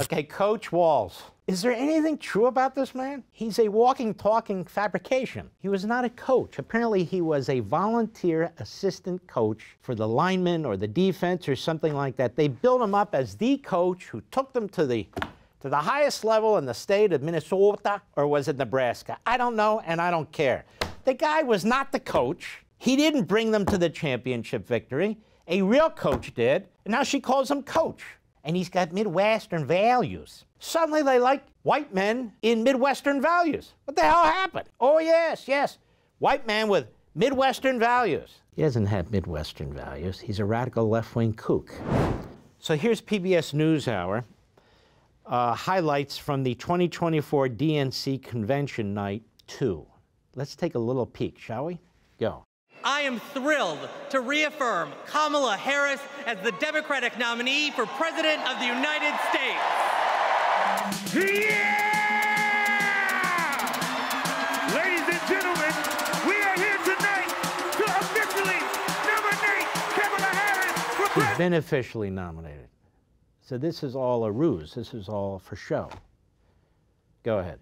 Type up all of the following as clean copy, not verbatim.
Okay, Coach Walz. Is there anything true about this man? He's a walking, talking fabrication. He was not a coach. Apparently, he was a volunteer assistant coach for the linemen or the defense or something like that. They built him up as the coach who took them to the highest level in the state of Minnesota, or was it Nebraska? I don't know, and I don't care. The guy was not the coach. He didn't bring them to the championship victory. A real coach did, and now she calls him coach. And he's got Midwestern values. Suddenly they like white men in Midwestern values. What the hell happened? Oh, yes, yes. White man with Midwestern values. He doesn't have Midwestern values. He's a radical left-wing kook. So here's PBS NewsHour. Highlights from the 2024 DNC Convention Night 2. Let's take a little peek, shall we? Go. I am thrilled to reaffirm Kamala Harris as the Democratic nominee for President of the United States. Yeah! Ladies and gentlemen, we are here tonight to officially nominate Kamala Harris for president. He's been officially nominated. So this is all a ruse. This is all for show. Go ahead.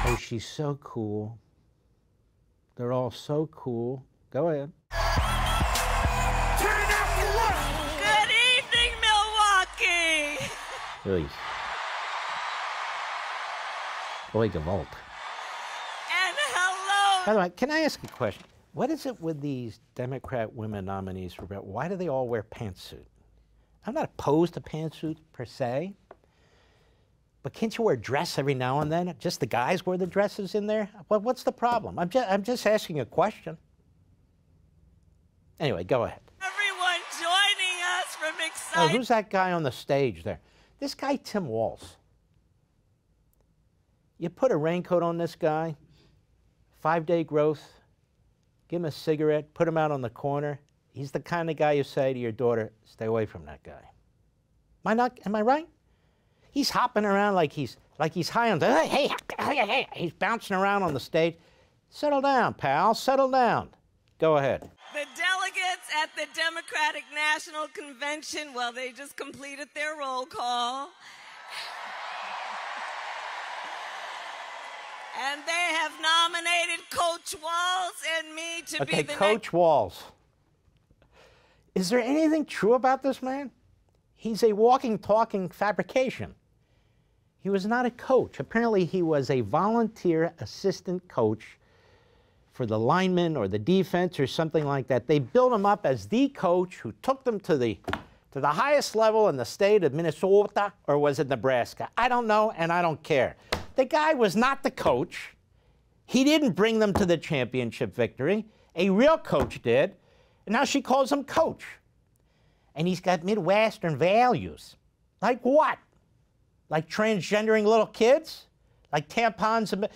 Oh, she's so cool. They're all so cool. Go ahead. Turn out for what? Good evening, Milwaukee. Really. Boy, Gewalt. And hello. By the way, can I ask a question? What is it with these Democrat women nominees for president? Why do they all wear pantsuit? I'm not opposed to pantsuits per se. But can't you wear a dress every now and then? Just the guys wear the dresses in there? What's the problem? I'm just asking a question. Anyway, go ahead. Everyone joining us from Oh, excitement. who's that guy on the stage there? This guy, Tim Walz. You put a raincoat on this guy, 5-day growth, give him a cigarette, put him out on the corner. He's the kind of guy you say to your daughter, stay away from that guy. Am I right? He's hopping around like he's high on the, hey, he's bouncing around on the stage. Settle down, pal, settle down. Go ahead. The delegates at the Democratic National Convention, well, they just completed their roll call. And they have nominated Coach Walz and me to be the next. Okay, Coach Walz. Is there anything true about this man? He's a walking, talking fabrication. He was not a coach. Apparently, he was a volunteer assistant coach for the linemen or the defense or something like that. They built him up as the coach who took them to the highest level in the state of Minnesota, or was it Nebraska? I don't know, and I don't care. The guy was not the coach. He didn't bring them to the championship victory. A real coach did. And now she calls him coach. And he's got Midwestern values. Like what? Like transgendering little kids? Like tampons?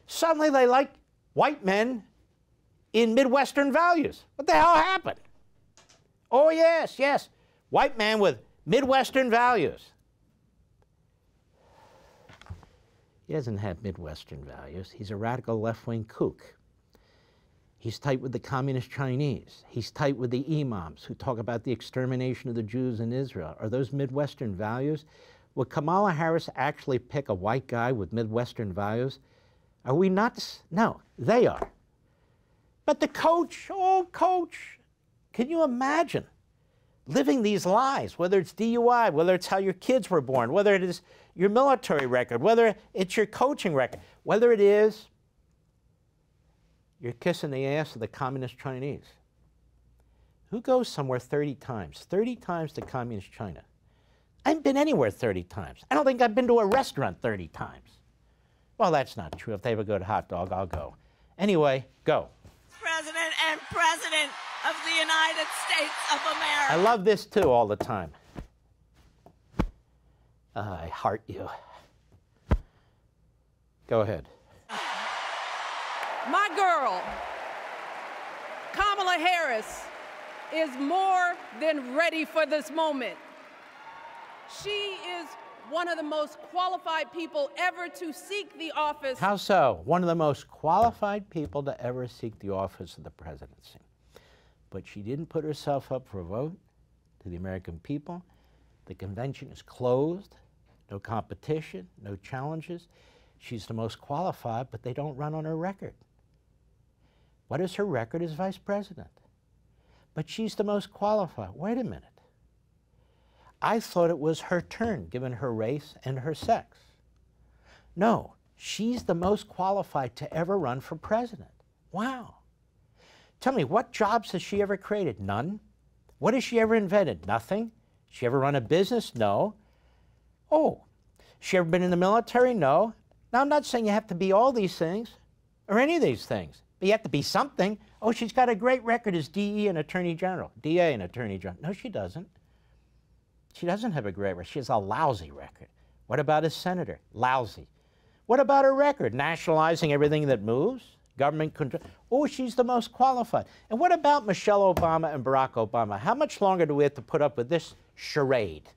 Suddenly they like white men in Midwestern values. What the hell happened? Oh, yes, yes. White man with Midwestern values. He doesn't have Midwestern values. He's a radical left-wing kook. He's tight with the communist Chinese. He's tight with the imams who talk about the extermination of the Jews in Israel. Are those Midwestern values? Would Kamala Harris actually pick a white guy with Midwestern values? Are we nuts? No, they are. But the coach, oh, coach, can you imagine living these lies, whether it's DUI, whether it's how your kids were born, whether it is your military record, whether it's your coaching record, whether it is you're kissing the ass of the communist Chinese. Who goes somewhere 30 times? 30 times to communist China. I haven't been anywhere 30 times. I don't think I've been to a restaurant 30 times. Well, that's not true. If they ever go to Hot Dog, I'll go. Anyway, go. President and President of the United States of America. I love this, too, all the time. I heart you. Go ahead. My girl, Kamala Harris, is more than ready for this moment. She is one of the most qualified people ever to seek the office. How so? One of the most qualified people to ever seek the office of the presidency. but she didn't put herself up for a vote to the American people. The convention is closed, no competition, no challenges. She's the most qualified, but they don't run on her record. What is her record as vice president? But she's the most qualified. Wait a minute. I thought it was her turn, given her race and her sex. No, she's the most qualified to ever run for president. Wow. Tell me, what jobs has she ever created? None. What has she ever invented? Nothing. She ever run a business? No. Oh, she ever been in the military? No. Now, I'm not saying you have to be all these things or any of these things, but you have to be something. Oh, she's got a great record as DE and Attorney General, DA and Attorney General. No, she doesn't. She doesn't have a great record. She has a lousy record. What about as senator? Lousy. What about her record? Nationalizing everything that moves? Government control? Oh, she's the most qualified. And what about Michelle Obama and Barack Obama? How much longer do we have to put up with this charade?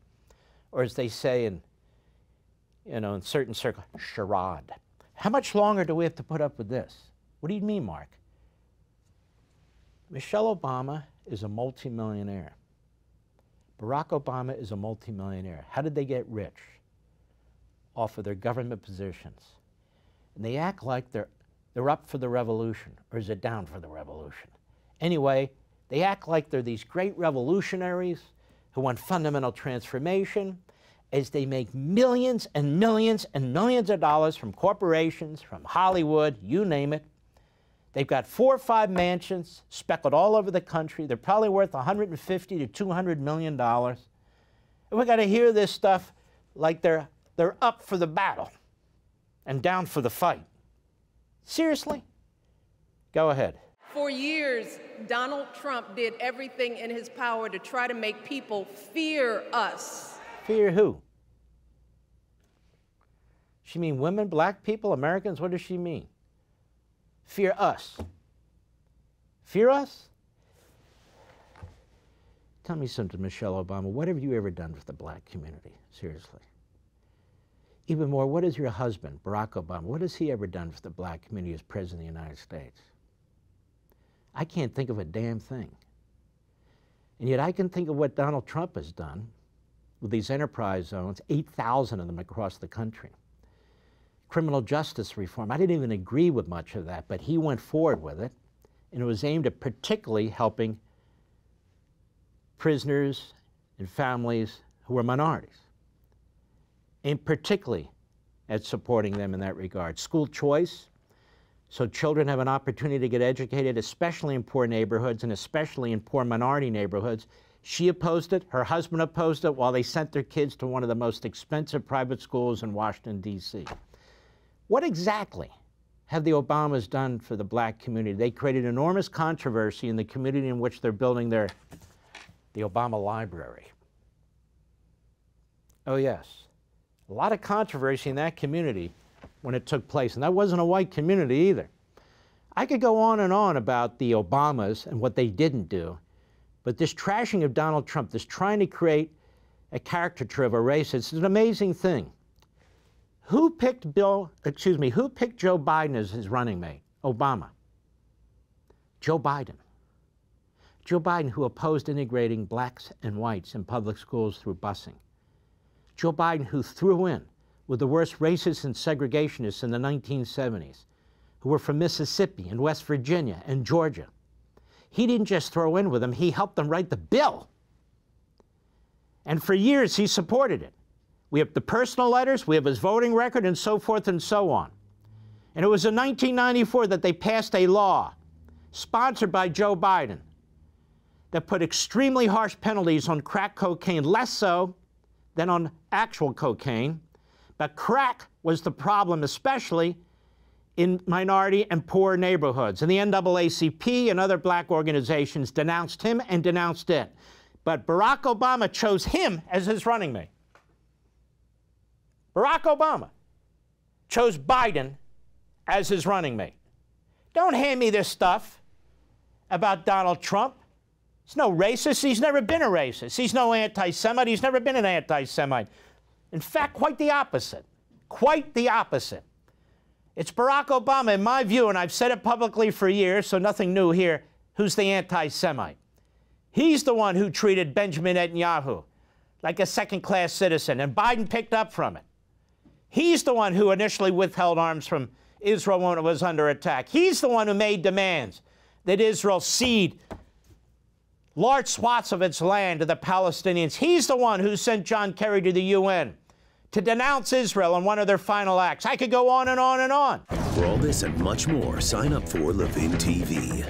Or as they say in, in certain circles, charade. How much longer do we have to put up with this? What do you mean, Mark? Michelle Obama is a multimillionaire. Barack Obama is a multimillionaire. How did they get rich? Off of their government positions. And they act like they're up for the revolution, or is it down for the revolution? Anyway, they act like they're these great revolutionaries who want fundamental transformation, as they make millions and millions and millions of dollars from corporations, from Hollywood, you name it. They've got 4 or 5 mansions speckled all over the country. They're probably worth $150 to $200 million. And we got to hear this stuff like they're up for the battle and down for the fight. Seriously? Go ahead. For years, Donald Trump did everything in his power to try to make people fear us. Fear who? She mean women, black people, Americans? What does she mean? Fear us. Fear us? Tell me something, Michelle Obama. What have you ever done for the black community? Seriously. Even more, what has your husband, Barack Obama, what has he ever done for the black community as President of the United States? I can't think of a damn thing. And yet I can think of what Donald Trump has done with these enterprise zones, 8,000 of them across the country. Criminal justice reform, I didn't even agree with much of that, but he went forward with it, and it was aimed at particularly helping prisoners and families who were minorities, and particularly at supporting them in that regard. School choice, so children have an opportunity to get educated, especially in poor neighborhoods and especially in poor minority neighborhoods. She opposed it, her husband opposed it, while they sent their kids to one of the most expensive private schools in Washington, D.C. What exactly have the Obamas done for the black community? They created enormous controversy in the community in which they're building the Obama Library. Oh yes, a lot of controversy in that community when it took place, and that wasn't a white community either. I could go on and on about the Obamas and what they didn't do, but this trashing of Donald Trump, this trying to create a caricature of a racist, is an amazing thing. Who picked Joe Biden as his running mate? Obama. Joe Biden. Joe Biden, who opposed integrating blacks and whites in public schools through busing. Joe Biden, who threw in with the worst racists and segregationists in the 1970s, who were from Mississippi and West Virginia and Georgia. He didn't just throw in with them, he helped them write the bill. And for years, he supported it. We have the personal letters, we have his voting record, and so forth and so on. And it was in 1994 that they passed a law, sponsored by Joe Biden, that put extremely harsh penalties on crack cocaine, less so than on actual cocaine. But crack was the problem, especially in minority and poor neighborhoods. And the NAACP and other black organizations denounced him and denounced it. But Barack Obama chose him as his running mate. Barack Obama chose Biden as his running mate. Don't hand me this stuff about Donald Trump. He's no racist. He's never been a racist. He's no anti-Semite. He's never been an anti-Semite. In fact, quite the opposite. Quite the opposite. It's Barack Obama, in my view, and I've said it publicly for years, so nothing new here, who's the anti-Semite. He's the one who treated Benjamin Netanyahu like a second-class citizen, and Biden picked up from it. He's the one who initially withheld arms from Israel when it was under attack. He's the one who made demands that Israel cede large swaths of its land to the Palestinians. He's the one who sent John Kerry to the UN to denounce Israel in one of their final acts. I could go on and on and on. For all this and much more, sign up for Levin TV.